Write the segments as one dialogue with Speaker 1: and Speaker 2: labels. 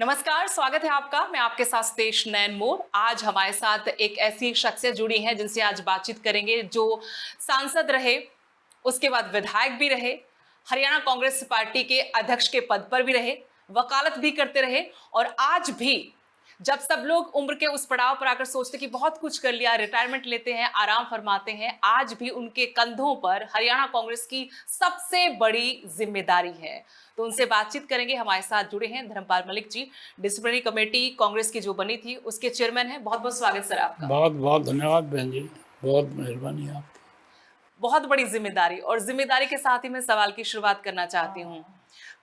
Speaker 1: नमस्कार, स्वागत है आपका। मैं आपके साथ तेज नैन मोर। आज हमारे साथ एक ऐसी शख्सियत जुड़ी है जिनसे आज बातचीत करेंगे, जो सांसद रहे, उसके बाद विधायक भी रहे, हरियाणा कांग्रेस पार्टी के अध्यक्ष के पद पर भी रहे, वकालत भी करते रहे और आज भी जब सब लोग उम्र के उस पड़ाव पर आकर सोचते कि बहुत कुछ कर लिया, रिटायरमेंट लेते हैं, आराम फरमाते हैं, आज भी उनके कंधों पर हरियाणा कांग्रेस की सबसे बड़ी जिम्मेदारी है। तो उनसे बातचीत करेंगे। हमारे साथ जुड़े हैं धर्मपाल मलिक जी, डिसिप्लिनरी कमेटी कांग्रेस की जो बनी थी उसके चेयरमैन हैं। बहुत बहुत स्वागत सर आपका।
Speaker 2: बहुत बहुत धन्यवाद बहन जी, बहुत मेहरबानी आपकी।
Speaker 1: बहुत बड़ी जिम्मेदारी, और जिम्मेदारी के साथ ही मैं सवाल की शुरुआत करना चाहती हूँ।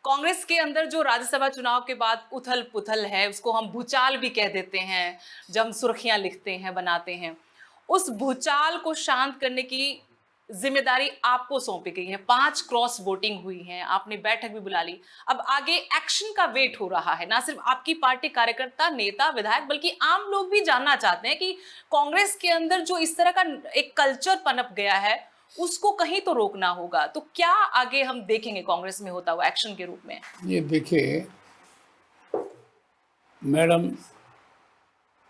Speaker 1: कांग्रेस के अंदर जो राज्यसभा चुनाव के बाद उथल पुथल है, उसको हम भूचाल भी कह देते हैं जब हम सुर्खियां लिखते हैं, बनाते हैं, उस भूचाल को शांत करने की जिम्मेदारी आपको सौंपी गई है। 5 क्रॉस वोटिंग हुई है, आपने बैठक भी बुला ली। अब आगे एक्शन का वेट हो रहा है। ना सिर्फ आपकी पार्टी कार्यकर्ता, नेता, विधायक, बल्कि आम लोग भी जानना चाहते हैं कि कांग्रेस के अंदर जो इस तरह का एक कल्चर पनप गया है, उसको कहीं तो रोकना होगा। तो क्या आगे हम देखेंगे कांग्रेस में होता हुआ एक्शन के रूप में?
Speaker 2: ये देखिए मैडम,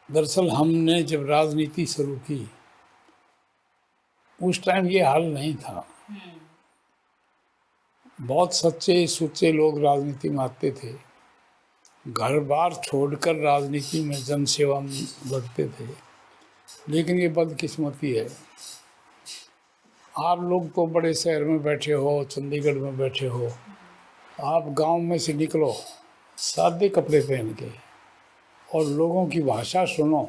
Speaker 2: दरअसल हमने जब राजनीति शुरू की उस टाइम ये हाल नहीं था। बहुत सच्चे सुच्चे लोग राजनीति में आते थे, घर बार छोड़कर राजनीति में जनसेवा में बढ़ते थे। लेकिन ये बदकिस्मती है, आप लोग तो बड़े शहर में बैठे हो, चंडीगढ़ में बैठे हो, आप गांव में से निकलो सादे कपड़े पहन के और लोगों की भाषा सुनो,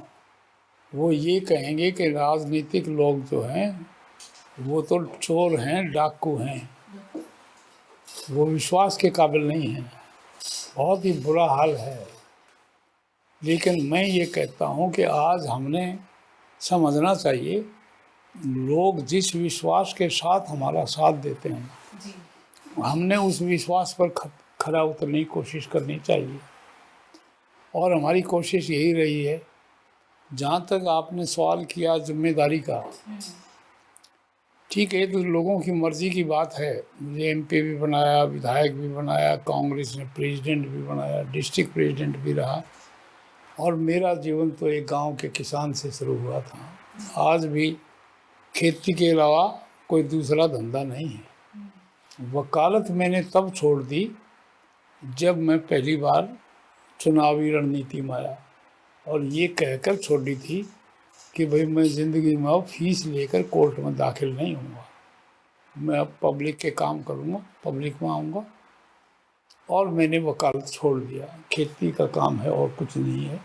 Speaker 2: वो ये कहेंगे कि राजनीतिक लोग जो हैं वो तो चोर हैं, डाकू हैं, वो विश्वास के काबिल नहीं हैं। बहुत ही बुरा हाल है। लेकिन मैं ये कहता हूँ कि आज हमने समझना चाहिए, लोग जिस विश्वास के साथ हमारा साथ देते हैं
Speaker 1: जी।
Speaker 2: हमने उस विश्वास पर खरा उतरने की कोशिश करनी चाहिए। और हमारी कोशिश यही रही है। जहाँ तक आपने सवाल किया जिम्मेदारी का, ठीक है, तो लोगों की मर्ज़ी की बात है। मुझे एमपी भी बनाया, विधायक भी बनाया, कांग्रेस ने प्रेसिडेंट भी बनाया, डिस्ट्रिक्ट प्रेसिडेंट भी रहा। और मेरा जीवन तो एक गांव के किसान से शुरू हुआ था। आज भी खेती के अलावा कोई दूसरा धंधा नहीं है। वकालत मैंने तब छोड़ दी जब मैं पहली बार चुनावी रणनीति में आया, और ये कहकर छोड़ी थी कि भाई मैं ज़िंदगी में अब फीस लेकर कोर्ट में दाखिल नहीं होऊंगा, मैं अब पब्लिक के काम करूंगा, पब्लिक में आऊँगा। और मैंने वकालत छोड़ दिया। खेती का काम है और कुछ नहीं है,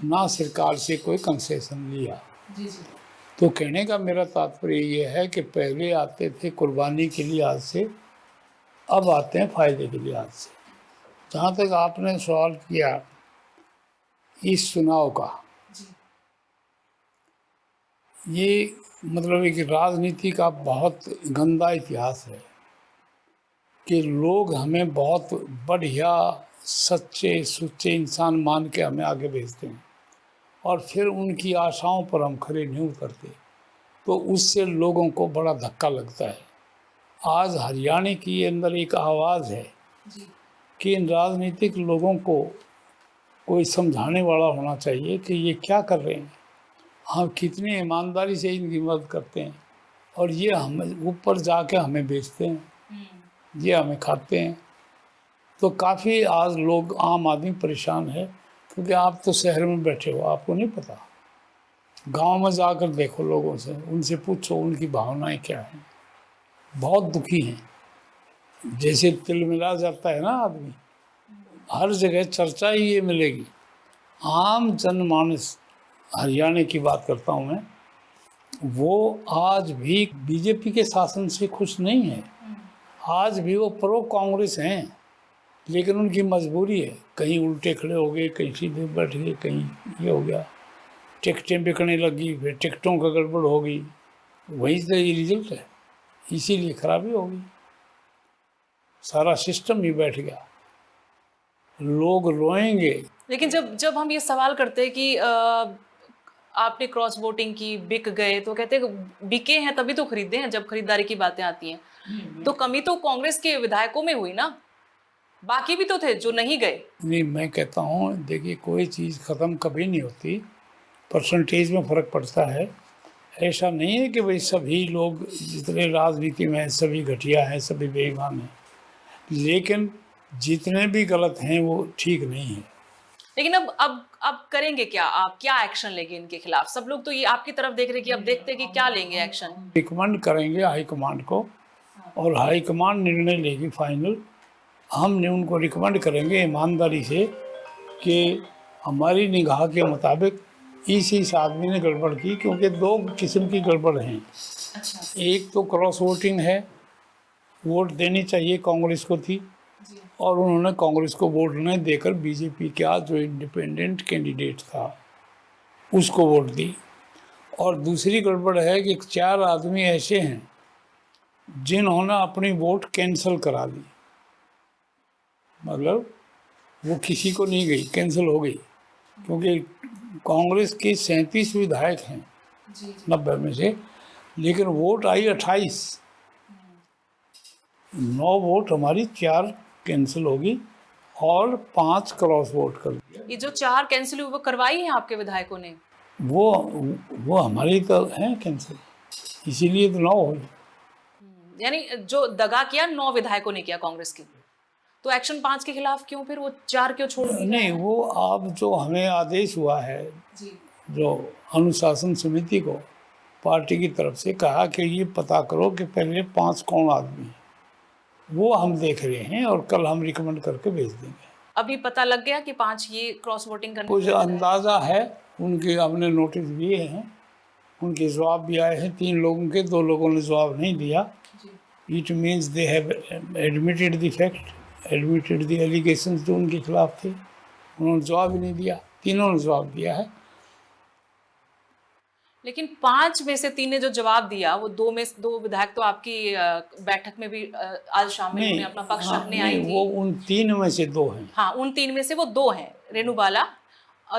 Speaker 2: ना सरकार से कोई कंसेशन लिया।
Speaker 1: जी जी।
Speaker 2: तो कहने का मेरा तात्पर्य ये है कि पहले आते थे कुर्बानी के लिहाज से, अब आते हैं फ़ायदे के लिहाज से। जहाँ तक आपने सवाल किया इस चुनाव का, ये मतलब एक राजनीति का बहुत गंदा इतिहास है कि लोग हमें बहुत बढ़िया सच्चे सुच्चे इंसान मान के हमें आगे भेजते हैं और फिर उनकी आशाओं पर हम खरे नहीं उतरते, तो उससे लोगों को बड़ा धक्का लगता है। आज हरियाणा के अंदर एक आवाज़ है कि इन राजनीतिक लोगों को कोई समझाने वाला होना चाहिए कि ये क्या कर रहे हैं, हम कितनी ईमानदारी से इनकी मदद करते हैं, और ये हमें ऊपर जाके हमें बेचते हैं, ये हमें खाते हैं। तो काफ़ी आज लोग, आम आदमी परेशान है, क्योंकि आप तो शहर में बैठे हो, आपको नहीं पता। गांव में जाकर देखो, लोगों से उनसे पूछो उनकी भावनाएं क्या हैं। बहुत दुखी हैं। जैसे तिल मिला जाता है ना आदमी, हर जगह चर्चा ही ये मिलेगी। आम जनमानस, हरियाणा की बात करता हूँ मैं, वो आज भी बीजेपी के शासन से खुश नहीं है। आज भी वो प्रो कांग्रेस हैं, लेकिन उनकी मजबूरी है। कहीं उल्टे खड़े हो गए, कहीं सीधे बैठ गए, कहीं ये हो गया, टिकटें बिकने लगी, फिर टिकटों का गड़बड़ हो गई, वहीं से ये रिजल्ट है। इसीलिए खराबी हो गई, सारा सिस्टम ही बैठ गया, लोग रोएंगे।
Speaker 1: लेकिन जब जब हम ये सवाल करते हैं कि आपने क्रॉस वोटिंग की, बिक गए, तो कहते हैं बिके हैं तभी तो खरीदे हैं। जब खरीदारी की बातें आती हैं तो कमी तो कांग्रेस के विधायकों में हुई ना। बाकी भी तो थे जो नहीं गए।
Speaker 2: नहीं, मैं कहता हूँ देखिए, कोई चीज़ ख़त्म कभी नहीं होती, परसेंटेज में फ़र्क पड़ता है। ऐसा नहीं है कि भाई सभी लोग जितने राजनीति में हैं सभी घटिया हैं, सभी बेईमान हैं, लेकिन जितने भी गलत हैं वो ठीक नहीं है।
Speaker 1: लेकिन अब करेंगे क्या आप, क्या एक्शन लेंगे इनके खिलाफ? सब लोग तो ये आपकी तरफ देख रहे हैं कि अब देखते हैं कि क्या लेंगे एक्शन।
Speaker 2: रिकमेंड करेंगे हाईकमांड को और हाईकमांड निर्णय लेगी फाइनल। हमने उनको रिकमेंड करेंगे ईमानदारी से कि हमारी निगाह के मुताबिक इस आदमी ने गड़बड़ की, क्योंकि दो किस्म की गड़बड़ हैं।
Speaker 1: अच्छा।
Speaker 2: एक तो क्रॉस वोटिंग है, वोट देनी चाहिए कांग्रेस को थी और उन्होंने कांग्रेस को वोट नहीं देकर बीजेपी का जो इंडिपेंडेंट कैंडिडेट था उसको वोट दी। और दूसरी गड़बड़ है कि 4 आदमी ऐसे हैं जिन्होंने अपनी वोट कैंसिल करा दी, मतलब वो किसी को नहीं गई, कैंसिल हो गई, क्योंकि कांग्रेस के 37 विधायक हैं 90 में से, लेकिन वोट आई 28, 9 वोट हमारी, 4 कैंसिल होगी और 5 क्रॉस वोट कर दिया।
Speaker 1: ये जो 4 कैंसिल हुए वो करवाई है आपके विधायकों ने?
Speaker 2: वो हमारी तो है कैंसिल, इसीलिए तो 9 हुई।
Speaker 1: यानी जो दगा किया 9 विधायकों ने किया कांग्रेस की, तो एक्शन 5 के खिलाफ क्यों, फिर वो 4 क्यों छोड़ दिए?
Speaker 2: नहीं, वो अब जो हमें आदेश हुआ है
Speaker 1: जी।
Speaker 2: जो अनुशासन समिति को पार्टी की तरफ से कहा कि ये पता करो कि पहले 5 कौन आदमी हैं, वो हम देख रहे हैं और कल हम रिकमेंड करके भेज देंगे।
Speaker 1: अभी पता लग गया कि 5 ये क्रॉस वोटिंग करने
Speaker 2: कुछ अंदाज़ा है, उनके हमने नोटिस दिए हैं, उनके जवाब भी आए हैं 3 लोगों के, 2 लोगों ने जवाब नहीं दिया। It means they have admitted the fact, admitted the allegations जो उनके खिलाफ थे, उन्होंने जवाब ही नहीं दिया। तीनों ने जवाब दिया है।
Speaker 1: लेकिन 5 में से 3 ने जो जवाब दिया, वो 2 में 2 विधायक तो आपकी बैठक में भी आज शामिल
Speaker 2: नहीं,
Speaker 1: उन्हें अपना पक्ष
Speaker 2: हाँ,
Speaker 1: रखने आई
Speaker 2: नहीं,
Speaker 1: थी।
Speaker 2: वो उन 3 में से 2 हैं।
Speaker 1: हाँ, उन 3 में से वो 2 हैं, रेणु बाला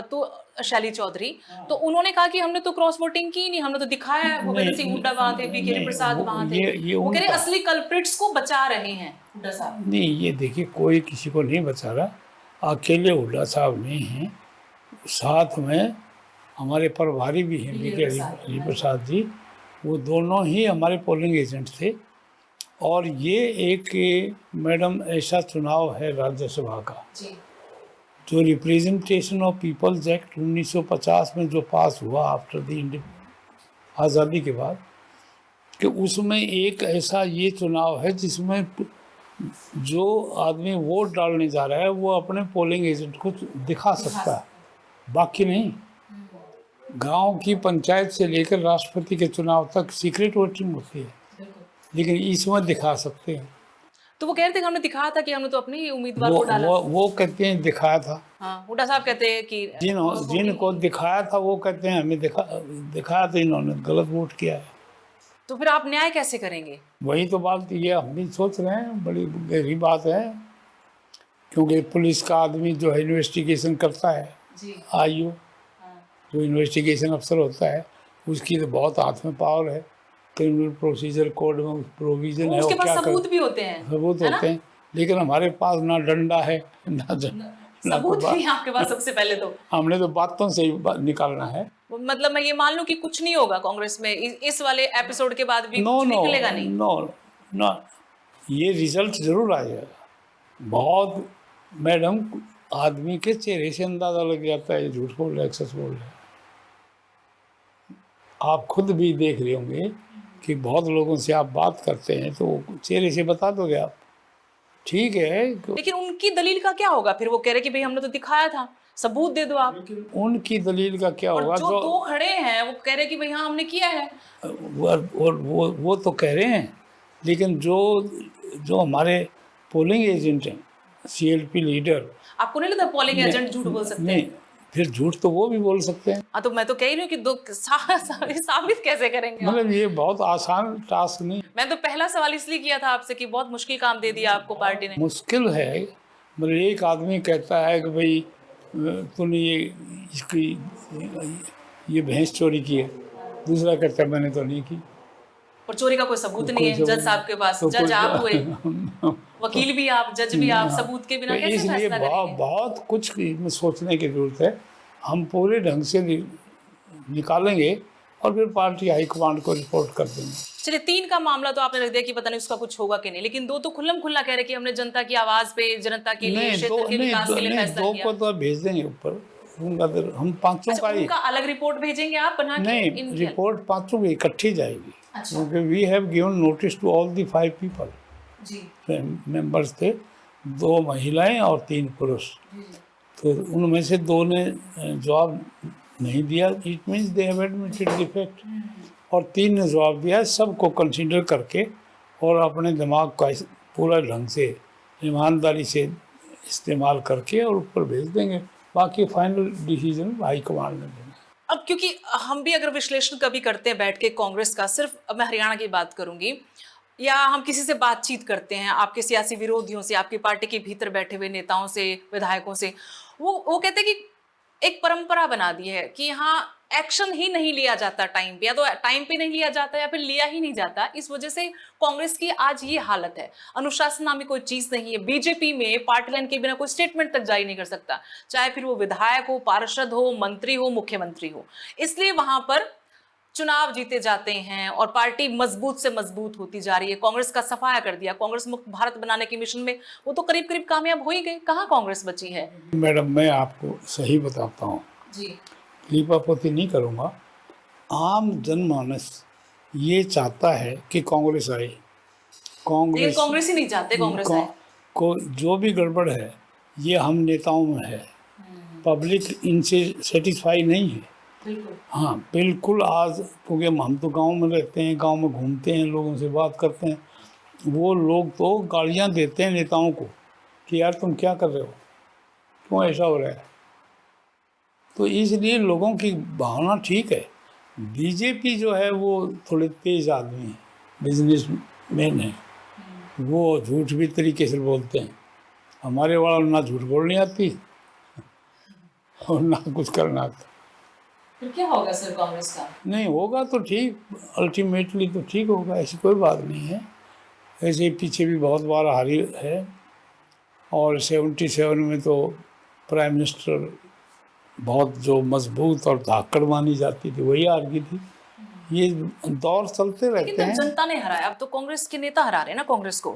Speaker 1: तो शैली चौधरी। तो उन्होंने कहा कि हमने तो क्रॉस वोटिंग की नहीं, हमने तो दिखाया है। भूपेंद्र सिंह हुड्डा वहां थे, पी के प्रसाद वहां थे। वो कह रहे असली कल्प्रिट्स को बचा रहे हैं हुड्डा साहब।
Speaker 2: नहीं, ये देखिए, कोई किसी को नहीं बचा रहा, अकेले हुड्डा साहब नहीं हैं, साथ में हमारे प्रभारी भी हैं पी के हरि प्रसाद जी, वो दोनों ही हमारे पोलिंग एजेंट थे। और ये एक मैडम ऐसा चुनाव है राज्यसभा का
Speaker 1: जी।
Speaker 2: जो रिप्रेजेंटेशन ऑफ पीपल्स एक्ट 1950 में जो पास हुआ आफ्टर द आज़ादी के बाद, कि उसमें एक ऐसा ये चुनाव है जिसमें जो आदमी वोट डालने जा रहा है वो अपने पोलिंग एजेंट को दिखा सकता है, बाकी नहीं। गांव की पंचायत से लेकर राष्ट्रपति के चुनाव तक सीक्रेट वोटिंग होती है, लेकिन इसमें दिखा सकते हैं।
Speaker 1: तो वो कह रहे थे कि हमने दिखाया था कि हमने तो अपने ही उम्मीदवार को डाला।
Speaker 2: वो कहते हैं दिखाया था।
Speaker 1: हाँ, हुड्डा साहब कहते हैं कि
Speaker 2: जिनको दिखाया था वो कहते हैं हमें दिखाया था, इन्होंने गलत वोट किया है।
Speaker 1: तो फिर आप न्याय कैसे करेंगे?
Speaker 2: वही तो बात ये हम भी सोच रहे हैं, बड़ी गहरी बात है, क्योंकि पुलिस का आदमी जो है इन्वेस्टिगेशन करता है, आईओ जो इन्वेस्टिगेशन अफसर होता है, उसकी तो बहुत हाथ में पावर है, क्रिमिनल प्रोसीजर कोड में प्रोविजन है,
Speaker 1: उसके पास सबूत भी होते हैं,
Speaker 2: सबूत होते हैं, लेकिन हमारे पास ना डंडा है ना
Speaker 1: सबूत भी आपके पास। सबसे पहले तो
Speaker 2: हमने तो बातों से ही निकालना है।
Speaker 1: मतलब मैं ये मान लूं कि कुछ नहीं होगा कांग्रेस में इस वाले एपिसोड के बाद भी?
Speaker 2: नो
Speaker 1: कुछ
Speaker 2: नो
Speaker 1: निकलेगा नहीं?
Speaker 2: नो, ये रिजल्ट जरूर आएगा। बहुत मैडम, आदमी के चेहरे से अंदाजा लग जाता है झूठ बोल रहा है, सच बोल रहा है। आप खुद भी देख रहे होंगे कि बहुत लोगों से आप बात करते हैं तो चेहरे से बता दोगे आप, ठीक है।
Speaker 1: लेकिन उनकी दलील का क्या होगा? फिर वो कह रहे कि भाई हमने तो दिखाया था, सबूत दे दो आप।
Speaker 2: उनकी दलील का क्या होगा?
Speaker 1: जो 2 खड़े हैं वो कह रहे कि भाई हाँ हमने किया है।
Speaker 2: वो तो कह रहे हैं, लेकिन जो हमारे पोलिंग एजेंट हैं, सीएलपी लीडर,
Speaker 1: आपको नहीं लगता पोलिंग एजेंट झूठ बोल सकते हैं?
Speaker 2: नहीं, फिर झूठ तो वो भी बोल सकते हैं।
Speaker 1: हाँ, तो मैं तो कह रही हूँ कि साबित कैसे करेंगे?
Speaker 2: मतलब ये बहुत आसान टास्क नहीं।
Speaker 1: मैं तो पहला सवाल इसलिए किया था आपसे कि बहुत मुश्किल काम दे दिया आपको पार्टी ने।
Speaker 2: मुश्किल है, मतलब एक आदमी कहता है कि भाई तूने ये भैंस चोरी की है, दूसरा कहता है मैंने तो नहीं की।
Speaker 1: और चोरी का कोई सबूत नहीं है जज साहब के पास, जज आप हुए। वकील भी आप, जज भी आप, सबूत के बिना
Speaker 2: तो
Speaker 1: कैसे
Speaker 2: इसलिए
Speaker 1: फैसला करेंगे?
Speaker 2: बहुत कुछ इसमें सोचने की जरूरत है। हम पूरे ढंग से निकालेंगे और फिर पार्टी हाईकमांड को रिपोर्ट कर देंगे।
Speaker 1: चलिए, 3 का मामला तो आपने रख दिया कि पता नहीं उसका कुछ होगा कि नहीं, लेकिन 2 तो खुल्लम खुल्ला कह रहे कि हमने जनता की आवाज पे, जनता के लिए, क्षेत्र के विकास के लिए फैसला
Speaker 2: दो
Speaker 1: किया।
Speaker 2: को तो भेज देंगे ऊपर, उनका फिर हम पांचों
Speaker 1: अच्छा,
Speaker 2: का ही
Speaker 1: उनका अलग रिपोर्ट भेजेंगे आप बना के?
Speaker 2: नहीं,
Speaker 1: इनकी
Speaker 2: रिपोर्ट पांचों की इकट्ठी जाएगी,
Speaker 1: अच्छा।
Speaker 2: क्योंकि we have given notice to all the 5 people
Speaker 1: जी
Speaker 2: मेंबर्स थे, 2 महिलाएं और 3 पुरुष। तो उनमें से 2 ने जवाब नहीं दिया, it means they have admitted the fact, और 3 ने जवाब दिया। सबको कंसीडर करके और अपने दिमाग का पूरा ढंग से ईमानदारी से इस्तेमाल करके और ऊपर भेज देंगे। बाकी फाइनल डिसीजन हाईकमांड ने लेना।
Speaker 1: अब क्योंकि हम भी अगर विश्लेषण कभी करते हैं बैठ के कांग्रेस का, सिर्फ अब मैं हरियाणा की बात करूंगी, या हम किसी से बातचीत करते हैं, आपके सियासी विरोधियों से, आपकी पार्टी के भीतर बैठे हुए नेताओं से, विधायकों से, वो कहते हैं कि एक परंपरा बना दी है कि यहाँ एक्शन ही नहीं लिया जाता टाइम पे, या तो टाइम पे नहीं लिया जाता या फिर लिया ही नहीं जाता। इस वजह से कांग्रेस की आज ये हालत है। अनुशासन नामी कोई चीज नहीं है। बीजेपी में पार्टी लाइन के बिना कोई स्टेटमेंट तक जारी नहीं कर सकता, चाहे फिर वो विधायक हो, पार्षद हो, मंत्री हो, मुख्यमंत्री हो। इसलिए वहां पर चुनाव जीते जाते हैं और पार्टी मजबूत से मजबूत होती जा रही है। कांग्रेस का सफाया कर दिया। कांग्रेस मुक्त भारत बनाने के मिशन में वो तो करीब करीब कामयाब हो ही गए। कहाँ कांग्रेस बची है?
Speaker 2: मैडम, मैं आपको सही बताता हूँ,
Speaker 1: जी,
Speaker 2: लीपापोती नहीं करूँगा। आम जनमानस ये चाहता है कि कांग्रेस आए।
Speaker 1: लेकिन कांग्रेस ही नहीं चाहते कांग्रेस आए।
Speaker 2: को जो भी गड़बड़ है ये हम नेताओं में है, पब्लिक इनसे सेटिस्फाई नहीं है।
Speaker 1: बिल्कुल।
Speaker 2: हाँ बिल्कुल। आज क्योंकि हम तो गांव में रहते हैं, गांव में घूमते हैं, लोगों से बात करते हैं, वो लोग तो गालियां देते हैं नेताओं को कि यार तुम क्या कर रहे हो, क्यों ऐसा हो रहा है। तो इसलिए लोगों की भावना ठीक है। बीजेपी जो है वो थोड़े तेज आदमी है, बिजनेस मैन है, वो झूठ भी तरीके से बोलते हैं। हमारे वाला ना झूठ बोलनी आती और ना कुछ करना आता।
Speaker 1: फिर क्या होगा सर कांग्रेस का?
Speaker 2: नहीं होगा तो ठीक, अल्टीमेटली तो ठीक होगा, ऐसी कोई बात नहीं है। ऐसे पीछे भी बहुत बार हारी है, और 77 में तो प्राइम मिनिस्टर बहुत जो मजबूत और धाकड़ मानी जाती थी वही हार गई थी। ये दौर चलते रहते
Speaker 1: लेकिन
Speaker 2: हैं।
Speaker 1: तो जनता ने हराया, अब तो कांग्रेस के नेता हरा रहे हैं ना कांग्रेस को।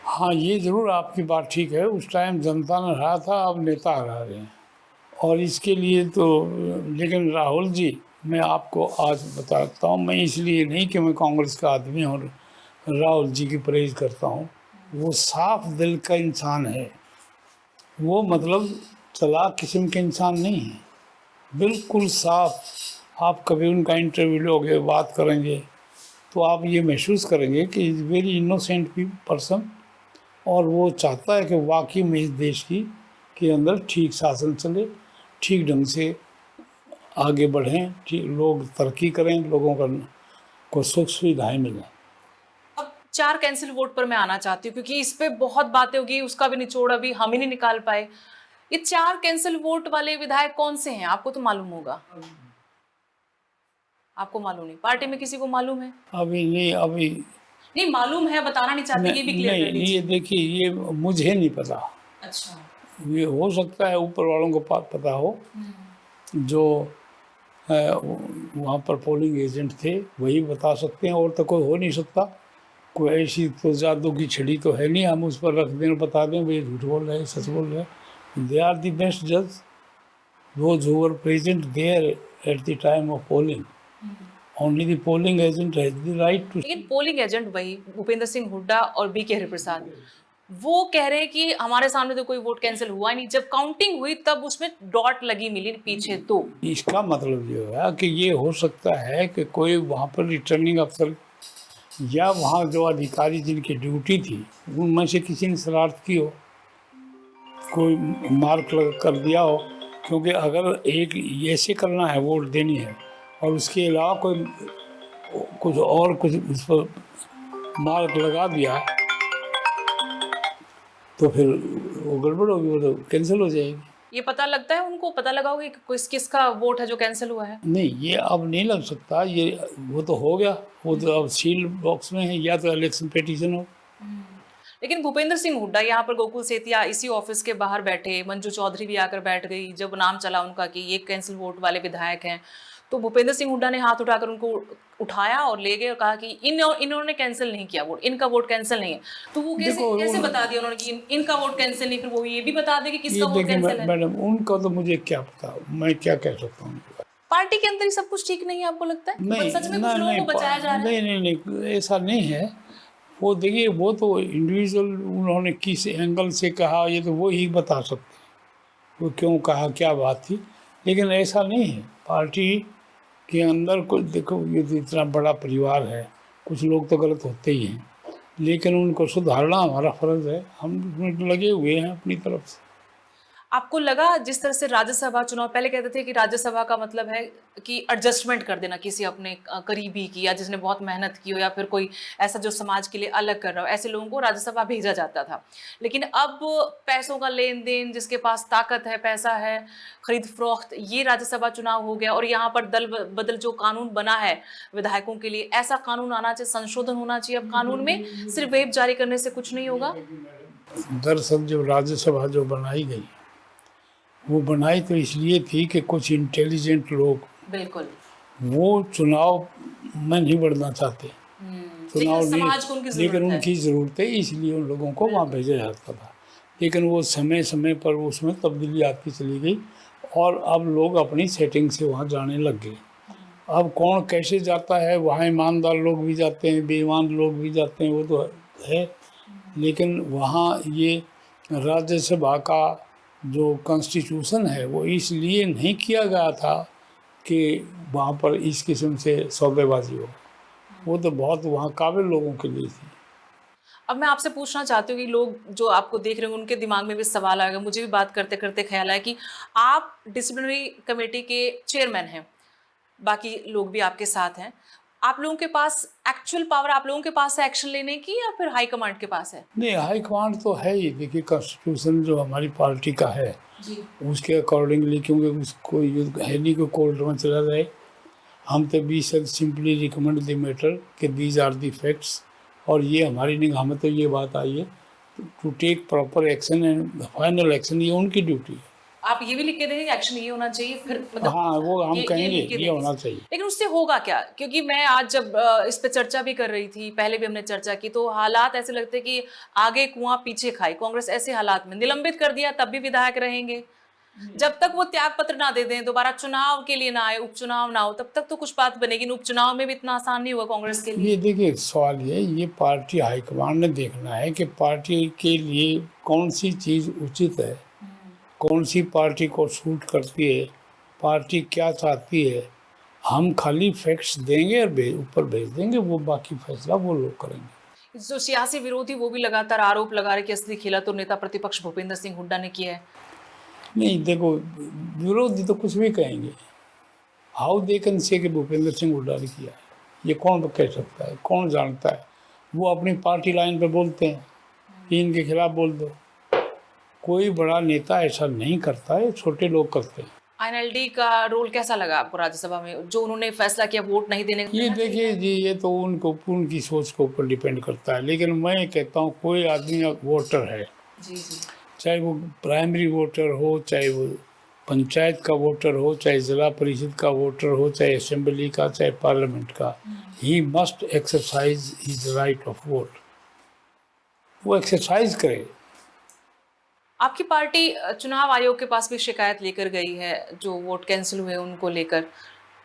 Speaker 2: हाँ ये ज़रूर आपकी बात ठीक है, उस टाइम जनता ने हरा था, अब नेता हरा रहे हैं। और इसके लिए तो लेकिन राहुल जी, मैं आपको आज बताता हूँ, मैं इसलिए नहीं कि मैं कांग्रेस का आदमी और राहुल जी की प्रेज करता हूँ, वो साफ दिल का इंसान है। वो मतलब चालाक किस्म के इंसान नहीं है, बिल्कुल साफ। आप कभी उनका इंटरव्यू लोगे, बात करेंगे, तो आप ये महसूस करेंगे कि इज़ वेरी इनोसेंट पर्सन, और वो चाहता है कि वाकई में इस देश की के अंदर ठीक शासन चले, ठीक ढंग से आगे बढ़ें, ठीक लोग तरक्की करें, लोगों को सुख सुविधाएँ मिलें।
Speaker 1: अब 4 कैंसिल वोट पर मैं आना चाहती हूँ, क्योंकि इस पे बहुत बातें होगी, उसका भी निचोड़ अभी हम ही नहीं निकाल पाए। ये 4 कैंसिल वोट वाले विधायक कौन से हैं? आपको तो मालूम होगा। आपको मालूम नहीं? पार्टी में किसी को मालूम है?
Speaker 2: अभी
Speaker 1: नहीं मालूम है, बताना नहीं चाहते, ये भी क्लियर कर
Speaker 2: नहीं, ये
Speaker 1: दीजिए।
Speaker 2: देखिए, ये मुझे नहीं पता।
Speaker 1: अच्छा।
Speaker 2: ये हो सकता है ऊपर वालों को पता हो, जो वहाँ पर पोलिंग एजेंट थे वही बता सकते हैं, और तो कोई हो नहीं सकता। कोई ऐसी तो जादू की छड़ी तो है नहीं हम उस पर रख दें, बता दें भाई झूठ बोल रहे हैं, सच बोल रहे हैं। दे आर द बेस्ट जज, those who were present there at the time of polling. Only the polling agent has the right to.
Speaker 1: लेकिन पोलिंग एजेंट वही भूपेंद्र सिंह हुड्डा और बी के हरिप्रसाद, वो कह रहे हैं कि हमारे सामने तो कोई वोट कैंसिल हुआ नहीं, जब काउंटिंग हुई तब उसमें डॉट लगी मिली पीछे। तो
Speaker 2: इसका मतलब ये है कि ये हो सकता है कि कोई वहाँ पर रिटर्निंग अफसर या वहाँ जो अधिकारी जिनकी ड्यूटी थी उनमें से किसी ने शरारत की हो, कोई मार्क कर दिया हो। क्योंकि अगर एक ऐसे करना है, वोट देनी है, और उसके अलावा कोई कुछ और कुछ उस पर मार्क लगा दिया तो फिर वो गड़बड़ होगी, वो तो कैंसिल हो जाएगी।
Speaker 1: ये पता लगता है उनको, पता लगा होगा कि किसका वोट है जो कैंसिल हुआ है?
Speaker 2: नहीं, ये अब नहीं लग सकता, ये वो तो हो गया, वो तो अब सील बॉक्स में है, या तो इलेक्शन पिटीशन हो।
Speaker 1: लेकिन भूपेंद्र सिंह हुड्डा यहाँ पर गोकुल सेतिया इसी ऑफिस के बाहर बैठे, मंजू चौधरी भी आकर बैठ गई जब नाम चला उनका कि ये कैंसिल वोट वाले विधायक हैं, तो भूपेंद्र सिंह हुड्डा ने हाथ उठाकर उनको उठाया और ले गए और कहा कि इन्होंने कैंसिल नहीं किया वोट, इनका वोट कैंसिल नहीं है। तो वो कैसे बता दिया उन्होंने कि इनका वोट कैंसिल नहीं, फिर वो ये भी बता दे कि किसका वोट कैंसिल है।
Speaker 2: मैडम उनका तो मुझे क्या पता, मैं क्या कह सकता हूँ।
Speaker 1: पार्टी के अंदर ही सब कुछ ठीक नहीं है आपको लगता है?
Speaker 2: नहीं,
Speaker 1: सच में कुछ लोगों को बचाया जा रहा है?
Speaker 2: नहीं, ऐसा नहीं है। वो देखिए, वो तो इंडिविजुअल उन्होंने किस एंगल से कहा ये तो वो ही बता सकते हैं, वो क्यों कहा, क्या बात थी। लेकिन ऐसा नहीं है, पार्टी के अंदर कुछ देखो, ये तो इतना बड़ा परिवार है, कुछ लोग तो गलत होते ही हैं, लेकिन उनको सुधारना हमारा फर्ज है, हम उसमें लगे हुए हैं अपनी तरफ से।
Speaker 1: आपको लगा जिस तरह से राज्यसभा चुनाव, पहले कहते थे कि राज्यसभा का मतलब है कि एडजस्टमेंट कर देना किसी अपने करीबी की, या जिसने बहुत मेहनत की हो, या फिर कोई ऐसा जो समाज के लिए अलग कर रहा हो, ऐसे लोगों को राज्यसभा भेजा जाता था। लेकिन अब पैसों का लेन देन, जिसके पास ताकत है, पैसा है, खरीद फरोख्त, ये राज्यसभा चुनाव हो गया। और यहाँ पर दल बदल जो कानून बना है विधायकों के लिए, ऐसा कानून आना चाहिए, संशोधन होना चाहिए अब कानून में, सिर्फ वेब जारी करने से कुछ नहीं होगा।
Speaker 2: दरअसल जब राज्यसभा जो बनाई गई, वो बनाई तो इसलिए थी कि कुछ इंटेलिजेंट लोग,
Speaker 1: बिल्कुल,
Speaker 2: वो चुनाव में नहीं बढ़ना चाहते, चुनाव नहीं, लेकिन उनकी ज़रूरत है, इसलिए उन लोगों को वहाँ भेजा जाता था। लेकिन वो समय समय पर उसमें तब्दीली आती चली गई और अब लोग अपनी सेटिंग से वहाँ जाने लग गए। अब कौन कैसे जाता है, वहाँ ईमानदार लोग भी जाते हैं, बेईमान लोग भी जाते हैं, वो तो है। लेकिन वहाँ ये राज्यसभा का जो कॉन्स्टिट्यूशन है वो इसलिए नहीं किया गया था कि वहाँ पर इस किस्म से सौदेबाजी हो, वो तो बहुत वहाँ काबिल लोगों के लिए थी।
Speaker 1: अब मैं आपसे पूछना चाहती हूँ कि लोग जो आपको देख रहे होंगे उनके दिमाग में भी सवाल आएगा, मुझे भी बात करते करते ख्याल आया कि आप डिसिप्लिनरी कमेटी के चेयरमैन हैं, बाकी लोग भी आपके साथ हैं, आप लोगों के पास एक्चुअल पावर आप लोगों के पास है एक्शन लेने की, या फिर हाई कमांड के पास है?
Speaker 2: नहीं, हाई कमांड तो है ही। देखिए, कॉन्स्टिट्यूशन जो हमारी पार्टी का है
Speaker 1: जी,
Speaker 2: उसके अकॉर्डिंगली, क्योंकि उसको है नहीं कि कोर्ट में चला जाए, हम तो we shall simply recommend the matter कि दीज आर द फैक्ट्स, और ये हमारी निगाह में तो ये बात आई है to take proper action and final action, ये उनकी ड्यूटी है।
Speaker 1: आप ये भी लिख के देंगे एक्शन ये होना चाहिए, फिर मतलब
Speaker 2: हाँ, वो हम कहेंगे ये होना चाहिए।
Speaker 1: लेकिन उससे होगा क्या? क्योंकि मैं आज जब इस पे चर्चा भी कर रही थी, पहले भी हमने चर्चा की, तो हालात ऐसे लगते कि आगे कुआं पीछे खाई। कांग्रेस ऐसे हालात में निलंबित कर दिया तब भी विधायक रहेंगे, जब तक वो त्याग पत्र ना दे दें, दोबारा चुनाव के लिए ना आए, उपचुनाव ना हो, तब तक तो कुछ बात बनेगी। उपचुनाव में भी इतना आसान नहीं हुआ कांग्रेस के लिए।
Speaker 2: ये देखिए, सवाल ये पार्टी हाईकमांड ने देखना है कि पार्टी के लिए कौन सी चीज़ उचित है, कौन सी पार्टी को सूट करती है, पार्टी क्या चाहती है। हम खाली फैक्ट्स देंगे और ऊपर भेज देंगे, वो बाकी फैसला वो लोग करेंगे।
Speaker 1: जो सियासी विरोधी वो भी लगातार आरोप लगा रहे कि असली खेला तो नेता प्रतिपक्ष भूपेंद्र सिंह हुड्डा ने किया है।
Speaker 2: नहीं, देखो, विरोधी तो कुछ भी कहेंगे, हाउ दे कैन से कि भूपेंद्र सिंह हुड्डा ने किया है, ये कौन कह सकता है, कौन जानता है। वो अपनी पार्टी लाइन पे बोलते हैं कि इनके खिलाफ बोल दो। कोई बड़ा नेता ऐसा नहीं करता है, छोटे लोग करते हैं।
Speaker 1: आईएनएलडी का रोल कैसा लगा आपको राज्यसभा में, जो उन्होंने फैसला किया वोट नहीं देने का?
Speaker 2: ये देखिए जी, ये तो उनकी सोच के ऊपर डिपेंड करता है। लेकिन मैं कहता हूँ, कोई आदमी वोटर है,
Speaker 1: जी जी,
Speaker 2: चाहे वो प्राइमरी वोटर हो, चाहे वो पंचायत का वोटर हो, चाहे जिला परिषद का वोटर हो, चाहे असेंबली का, चाहे पार्लियामेंट का, he must exercise his right of vote. वो एक्सरसाइज करे।
Speaker 1: आपकी पार्टी चुनाव आयोग के पास भी शिकायत लेकर गई है, जो वोट कैंसिल हुए उनको लेकर।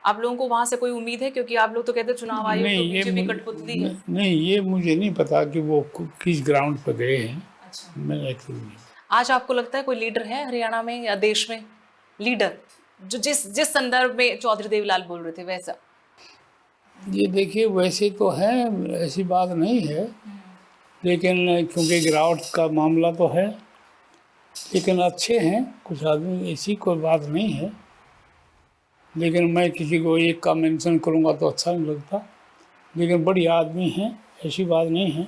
Speaker 1: आप लोगों को वहां से कोई उम्मीद है? क्योंकि आप लोग तो कहते हैं चुनाव आयोग तो बीजेपी कठपुतली है।
Speaker 2: नहीं, ये मुझे नहीं पता कि वो किस ग्राउंड पर गए हैं।
Speaker 1: अच्छा,
Speaker 2: मैंने एक्चुअली नहीं।
Speaker 1: आज आपको लगता है कोई लीडर है हरियाणा में या देश में, लीडर जो जिस संदर्भ में चौधरी देवीलाल बोल रहे थे वैसा?
Speaker 2: ये देखिए, वैसे तो है, ऐसी बात नहीं है, लेकिन क्योंकि गिरावट का मामला तो है, लेकिन अच्छे हैं कुछ आदमी, ऐसी कोई बात नहीं है। लेकिन मैं किसी को एक का मेंशन करूंगा तो अच्छा नहीं लगता। लेकिन बढ़िया आदमी हैं, ऐसी बात नहीं है,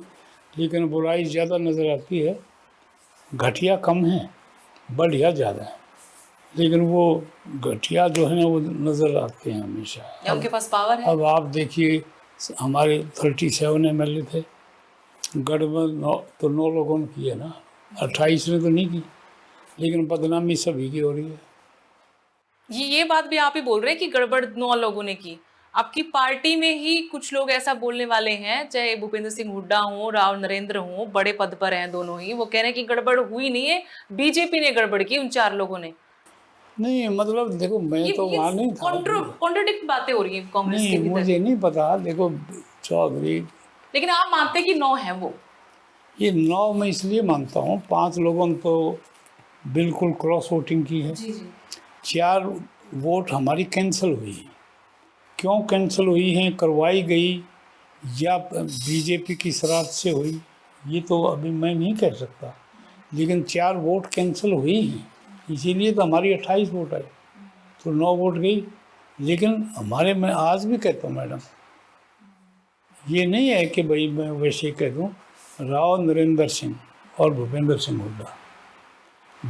Speaker 2: लेकिन बुराई ज़्यादा नज़र आती है, घटिया कम है, बढ़िया ज़्यादा है। लेकिन वो घटिया जो है ना, वो नज़र आते हैं हमेशा।
Speaker 1: उनके पास पावर है।
Speaker 2: अब आप देखिए, हमारे 37 MLA थे, गड़बड़ तो 9 लोगों ने की है ना, 28 ने तो नहीं की, लेकिन बदनामी सभी की हो रही है।
Speaker 1: ये बात भी आप ही बोल रहे हैं कि गड़बड़ 9 लोगों ने की। आपकी पार्टी में ही कुछ लोग ऐसा बोलने वाले हैं, चाहे भूपेंद्र सिंह हुड्डा हो, राव नरेंद्र हो, बड़े पद पर हैं दोनों ही, वो कह रहे हैं कि गड़बड़ हुई नहीं है, बीजेपी ने गड़बड़ की, उन 4 लोगों ने।
Speaker 2: नहीं मतलब देखो, मैं तो वहाँ नहीं था।
Speaker 1: कॉन्ट्रोडिक्ट बातें हो रही हैं कांग्रेस के
Speaker 2: नहीं,
Speaker 1: भीतर।
Speaker 2: मुझे नहीं पता। देखो चौधरी,
Speaker 1: लेकिन आप मानते हैं कि 9 है वो?
Speaker 2: ये 9 मैं इसलिए मानता हूँ, 5 लोगों ने तो बिल्कुल क्रॉस वोटिंग की है।
Speaker 1: जी जी।
Speaker 2: 4 वोट हमारी कैंसिल हुई है। क्यों कैंसिल हुई हैं, करवाई गई या बीजेपी की शरारत से हुई, ये तो अभी मैं नहीं कह सकता, लेकिन 4 वोट कैंसिल हुई हैं, इसीलिए तो हमारी 28 वोट आई, तो 9 वोट गई। लेकिन हमारे, मैं आज भी कहता हूँ मैडम, ये नहीं है कि भाई मैं वैसे ही कह दूँ, राव नरेंद्र सिंह और भूपेंद्र सिंह हुड्डा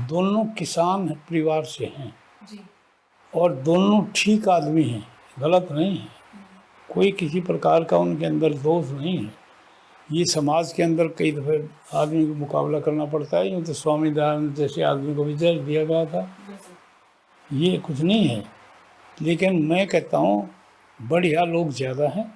Speaker 2: दोनों किसान परिवार से हैं
Speaker 1: जी।
Speaker 2: और दोनों ठीक आदमी हैं, गलत नहीं है, कोई किसी प्रकार का उनके अंदर दोष नहीं है। ये समाज के अंदर कई दफ़े आदमी को मुकाबला करना पड़ता है, यूँ तो स्वामी दयानंद जैसे आदमी को भी जेल दिया गया था, ये कुछ नहीं है। लेकिन मैं कहता हूँ बढ़िया लोग ज़्यादा हैं,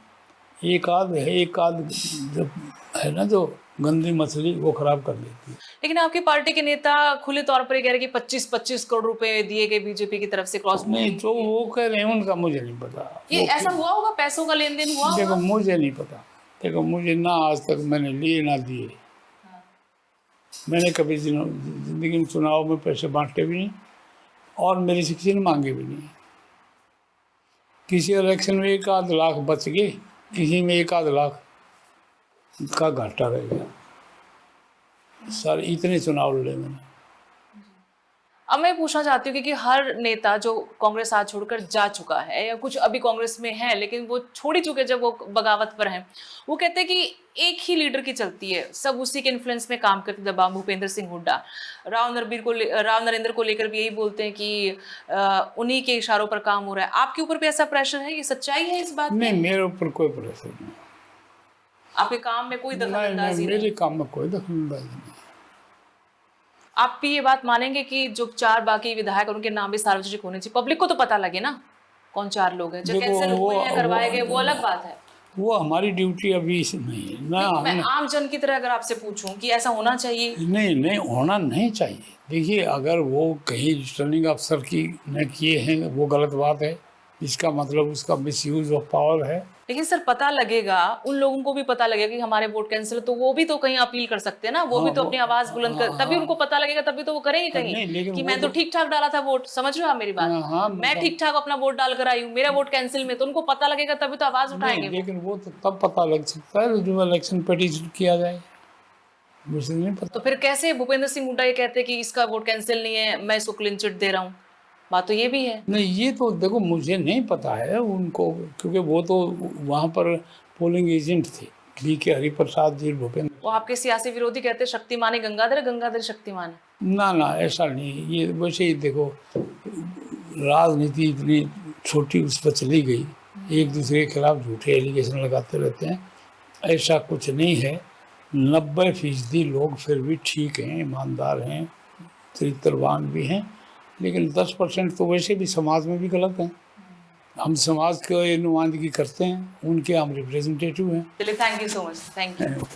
Speaker 2: एक आध जो है ना, जो गंदी मछली वो खराब कर देती है।
Speaker 1: लेकिन आपकी पार्टी के नेता खुले तौर पर ये कह रहे हैं कि 25-25 करोड़ रुपए दिए गए बीजेपी की तरफ से क्रॉस
Speaker 2: नहीं, जो वो कह रहे हैं उनका मुझे नहीं पता।
Speaker 1: ये ऐसा हुआ होगा, पैसों का लेन देन हुआ
Speaker 2: देखो
Speaker 1: होगा?
Speaker 2: मुझे नहीं पता, देखो मुझे ना आज तक मैंने लिए ना दिए, मैंने कभी जिंदगी में चुनाव में पैसे बांटे भी नहीं और मेरे से किसी ने मांगे भी नहीं। किसी इलेक्शन में 1-8 लाख बच गए, किसी में 1-8 लाख का घाटा रह गया, सर इतने चुनाव लड़े मैंने।
Speaker 1: अब मैं पूछना चाहती हूँ कि हर नेता जो कांग्रेस आज छोड़कर जा चुका है या कुछ अभी कांग्रेस में है लेकिन वो छोड़ ही चुके, जब वो बगावत पर हैं, वो कहते हैं कि एक ही लीडर की चलती है, सब उसी के इन्फ्लुएंस में काम करते। दबा भूपेंद्र सिंह हुड्डा, राव नरेंद्र को लेकर भी यही बोलते हैं कि उन्हीं के इशारों पर काम हो रहा है। आपके ऊपर भी ऐसा प्रेशर है? ये सच्चाई है इस बात
Speaker 2: नहीं,
Speaker 1: में?
Speaker 2: मेरे ऊपर कोई प्रेशर नहीं,
Speaker 1: आपके काम में कोई दखलंदाजी नहीं?
Speaker 2: मेरे काम में कोई दखलंदाजी नहीं।
Speaker 1: आप भी ये बात मानेंगे कि जो 4 बाकी विधायक उनके नाम भी सार्वजनिक होने चाहिए, पब्लिक को तो पता लगे ना कौन 4 लोग हैं। जो कैंसिल हुए हैं, करवाए गए, वो अलग बात है।
Speaker 2: वो हमारी ड्यूटी अभी नहीं है ना।
Speaker 1: मैं आम जन की तरह अगर आपसे पूछूं कि ऐसा होना चाहिए?
Speaker 2: नहीं होना नहीं चाहिए। देखिए, अगर वो कहीं रिटर्निंग अफसर की न किए हैं वो गलत बात है, इसका मतलब उसका मिसयूज ऑफ पावर है।
Speaker 1: लेकिन सर पता लगेगा, उन लोगों को भी पता लगेगा कि हमारे वोट कैंसिल, तो वो भी तो कहीं अपील कर सकते हैं ना, वो भी तो अपनी आवाज बुलंद कर, तभी उनको पता लगेगा, तभी तो वो करेंगे कहीं कि मैं तो ठीक ठाक डाला था वोट। समझ रहे हो आप मेरी बात? मैं ठीक ठाक अपना वोट डालकर आई हूँ, मेरा वोट कैंसिल में, तो उनको पता लगेगा तभी तो आवाज उठाएंगे।
Speaker 2: लेकिन वो तो तब पता लग सकता है जो इलेक्शन पिटीशन किया जाए, मुझे नहीं पता।
Speaker 1: तो फिर कैसे भूपेंद्र सिंह हुड्डा ये कहते हैं कि इसका वोट कैंसिल नहीं है, मैं इसको क्लीन चिट दे रहा हूँ? बात तो ये भी है।
Speaker 2: नहीं, ये तो देखो मुझे नहीं पता है उनको, क्योंकि वो तो वहाँ पर पोलिंग एजेंट थे, BK हरिप्रसाद जी, भूपेंद्र।
Speaker 1: वो आपके सियासी विरोधी कहते हैं शक्तिमान है गंगाधर, गंगाधर शक्तिमान है।
Speaker 2: ना ऐसा नहीं, ये वैसे ही देखो राजनीति इतनी छोटी उस पर चली गई, एक दूसरे के खिलाफ झूठे एलिगेशन लगाते रहते हैं, ऐसा कुछ नहीं है। 90% लोग फिर भी ठीक हैं, ईमानदार हैं, चरित्रवान भी हैं, लेकिन 10% तो वैसे भी समाज में भी गलत हैं। हम समाज की नुमाइंदगी करते हैं, उनके हम रिप्रेजेंटेटिव हैं।
Speaker 1: चलिए, thank you so much, thank you.